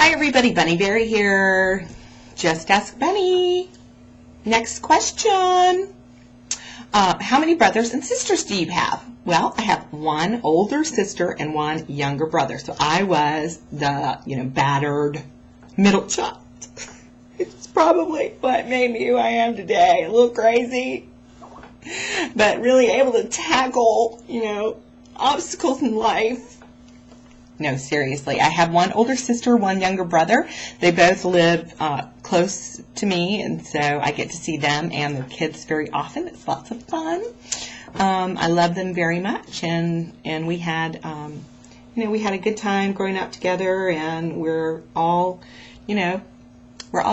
Hi everybody, Bunny Berry here. Just Ask Bunny. Next question. How many brothers and sisters do you have? Well, I have one older sister and one younger brother. So I was the, battered middle child. It's probably what made me who I am today. A little crazy, but really able to tackle, obstacles in life. No, seriously. I have one older sister, one younger brother. They both live close to me, and so I get to see them and their kids very often. It's lots of fun. I love them very much, and we had, we had a good time growing up together, and we're all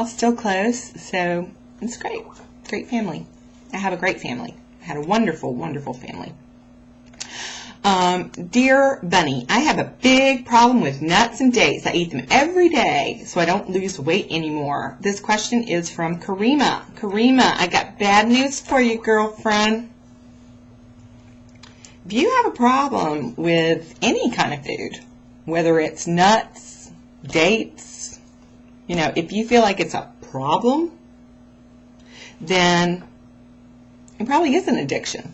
still close. So it's great. Great family. I have a great family. I had a wonderful, wonderful family. Dear Bunny, I have a big problem with nuts and dates. I eat them every day so I don't lose weight anymore. This question is from Karima. Karima, I got bad news for you, girlfriend. If you have a problem with any kind of food, whether it's nuts, dates, if you feel like it's a problem, then it probably is an addiction,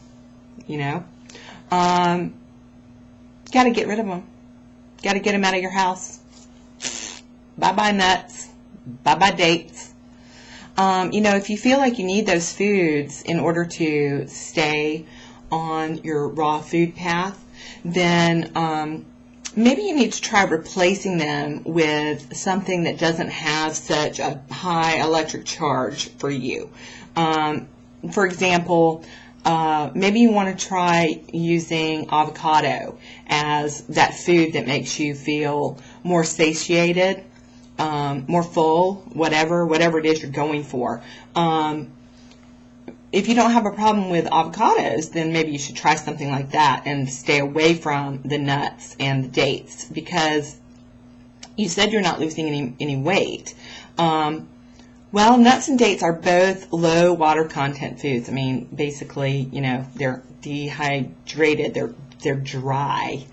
Got to get rid of them. Got to get them out of your house. Bye-bye nuts. Bye-bye dates. If you feel like you need those foods in order to stay on your raw food path, then maybe you need to try replacing them with something that doesn't have such a high electric charge for you. For example, maybe you want to try using avocado as that food that makes you feel more satiated, more full, whatever it is you're going for. If you don't have a problem with avocados, then maybe you should try something like that and stay away from the nuts and the dates, because you said you're not losing any weight. Well, nuts and dates are both low water content foods. I mean, basically, they're dehydrated, they're dry.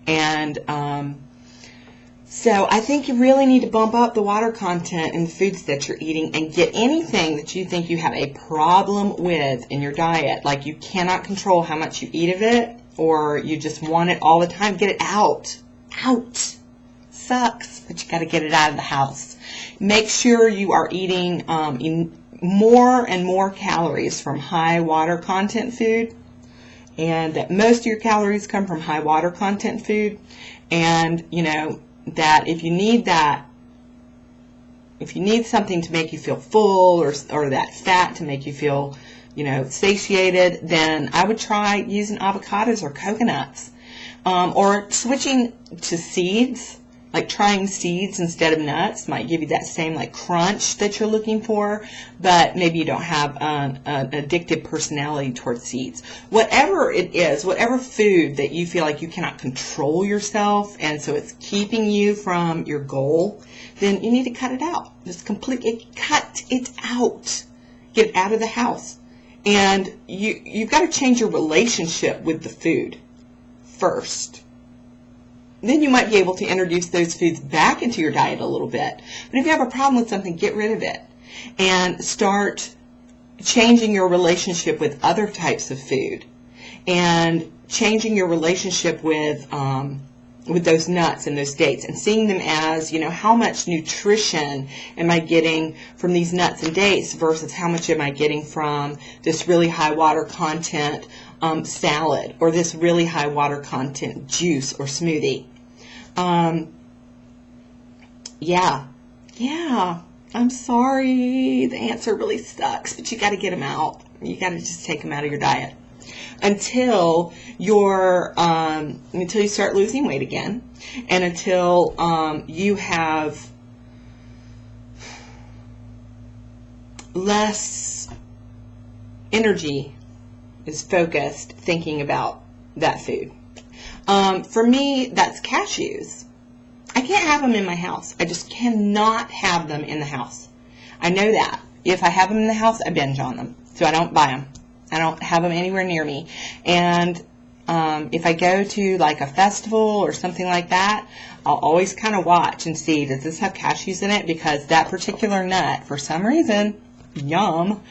And so I think you really need to bump up the water content in the foods that you're eating and get anything that you think you have a problem with in your diet. Like you cannot control how much you eat of it, or you just want it all the time. Get it out. Out. Sucks, but you got to get it out of the house. Make sure you are eating more and more calories from high water content food, and that most of your calories come from high water content food, and that if you need something to make you feel full, or that fat to make you feel satiated, then I would try using avocados or coconuts, or switching to seeds. Like trying seeds instead of nuts might give you that same crunch that you're looking for, but maybe you don't have an addictive personality towards seeds. Whatever it is, whatever food that you feel like you cannot control yourself, and so it's keeping you from your goal, then you need to cut it out. Just completely cut it out. Get it out of the house. And you've got to change your relationship with the food first. Then you might be able to introduce those foods back into your diet a little bit. But if you have a problem with something, get rid of it and start changing your relationship with other types of food, and changing your relationship with those nuts and those dates, and seeing them as, how much nutrition am I getting from these nuts and dates versus how much am I getting from this really high water content salad, or this really high water content juice or smoothie. Yeah, I'm sorry. The answer really sucks, but you got to get them out. You got to just take them out of your diet until until you start losing weight again, and until you have less energy is focused thinking about that food. For me, that's cashews. I can't have them in my house. I just cannot have them in the house. I know that. If I have them in the house, I binge on them. So I don't buy them. I don't have them anywhere near me. And if I go to like a festival or something like that, I'll always kind of watch and see, does this have cashews in it? Because that particular nut, for some reason, yum,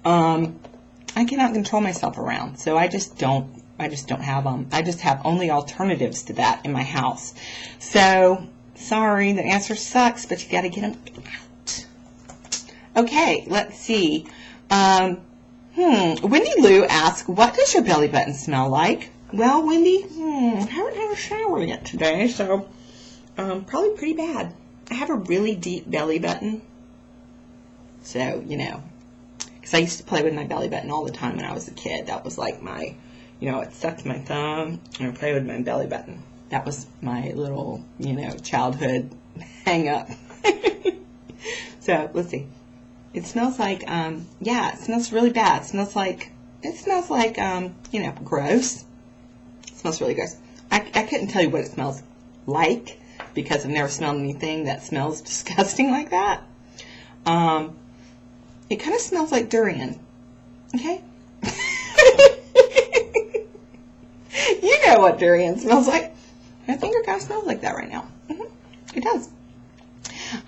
I cannot control myself around. So I just don't have them. I just have only alternatives to that in my house. So, sorry, the answer sucks, but you got to get them out. Okay, let's see. Wendy Lou asks, what does your belly button smell like? Well, Wendy, I haven't had a shower yet today, so probably pretty bad. I have a really deep belly button. So, because I used to play with my belly button all the time when I was a kid. That was like my, it sucked my thumb and I play with my belly button. That was my little, childhood hang up. So, let's see. It smells like, it smells really bad. It smells like, gross. It smells really gross. I couldn't tell you what it smells like because I've never smelled anything that smells disgusting like that. It kind of smells like durian. Okay? You know what durian smells like. My finger kind of smells like that right now. It does.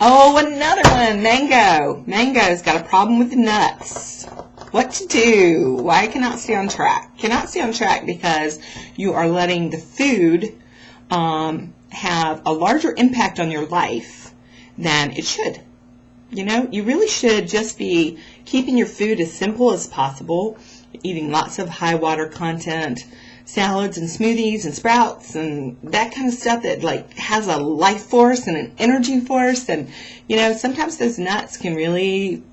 Oh, another one. Mango. Mango's got a problem with the nuts. What to do? Why I cannot stay on track? Cannot stay on track because you are letting the food have a larger impact on your life than it should. You really should just be keeping your food as simple as possible, eating lots of high water content, salads and smoothies and sprouts and that kind of stuff that has a life force and an energy force. And sometimes those nuts can really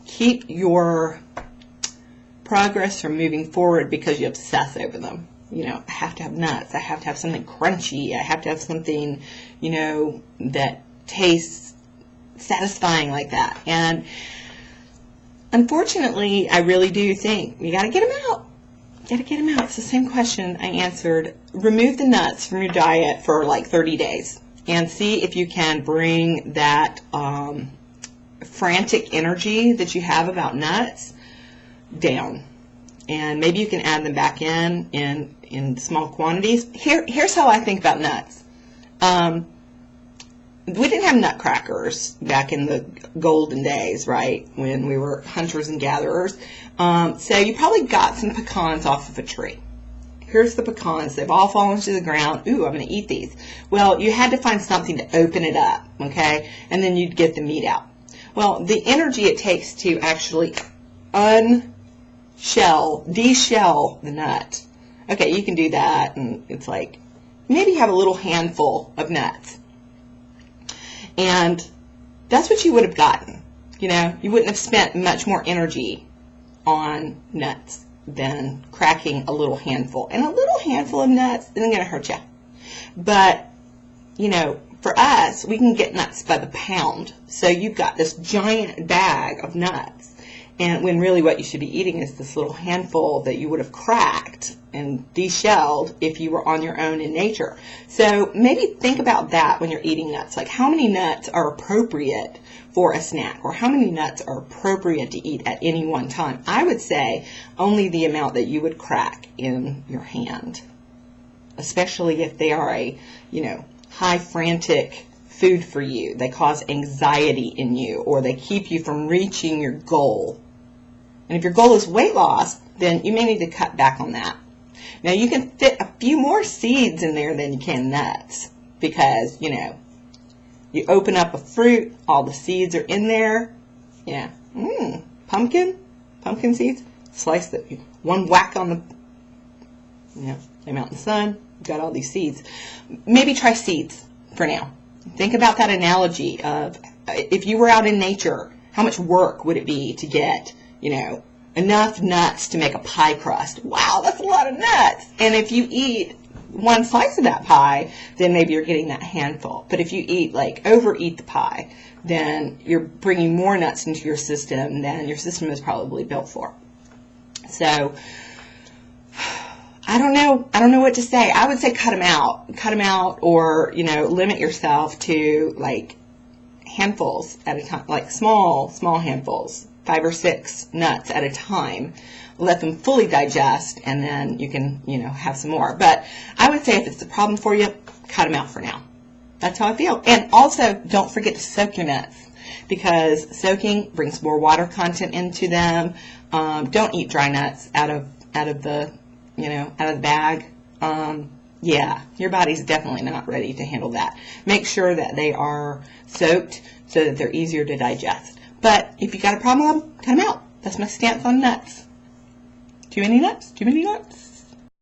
keep your progress from moving forward because you obsess over them. I have to have nuts. I have to have something crunchy. I have to have something that tastes satisfying like that. And unfortunately, I really do think you got to get them out. Got to get them out. It's the same question I answered. Remove the nuts from your diet for 30 days and see if you can bring that frantic energy that you have about nuts down. And maybe you can add them back in small quantities. Here's how I think about nuts. We didn't have nutcrackers back in the golden days, right, when we were hunters and gatherers. So you probably got some pecans off of a tree. Here's the pecans. They've all fallen to the ground. Ooh, I'm going to eat these. Well, you had to find something to open it up, okay, and then you'd get the meat out. Well, the energy it takes to actually deshell the nut. Okay, you can do that, and it's maybe have a little handful of nuts. And that's what you would have gotten. You wouldn't have spent much more energy on nuts than cracking a little handful. And a little handful of nuts isn't going to hurt you. But, for us, we can get nuts by the pound. So you've got this giant bag of nuts. And when really what you should be eating is this little handful that you would have cracked and deshelled if you were on your own in nature. So maybe think about that when you're eating nuts. How many nuts are appropriate for a snack, or how many nuts are appropriate to eat at any one time? I would say only the amount that you would crack in your hand, especially if they are a, high frantic food for you. They cause anxiety in you, or they keep you from reaching your goal. And if your goal is weight loss, then you may need to cut back on that. Now, you can fit a few more seeds in there than you can nuts because, you open up a fruit, all the seeds are in there. Yeah. Pumpkin seeds. Slice the one whack on them out in the sun. You've got all these seeds. Maybe try seeds for now. Think about that analogy of if you were out in nature, how much work would it be to get, enough nuts to make a pie crust? Wow, that's a lot of nuts. And if you eat one slice of that pie, then maybe you're getting that handful. But if you overeat the pie, then you're bringing more nuts into your system than your system is probably built for. So, I don't know what to say. I would say cut them out, or limit yourself to handfuls at a time, small handfuls, 5 or 6 nuts at a time. Let them fully digest, and then you can have some more. But I would say if it's a problem for you, cut them out for now. That's how I feel. And also, don't forget to soak your nuts, because soaking brings more water content into them. Don't eat dry nuts out of the bag. Yeah, your body's definitely not ready to handle that. Make sure that they are soaked so that they're easier to digest. But if you got a problem with them, cut them out. That's my stance on nuts. Too many nuts? Too many nuts?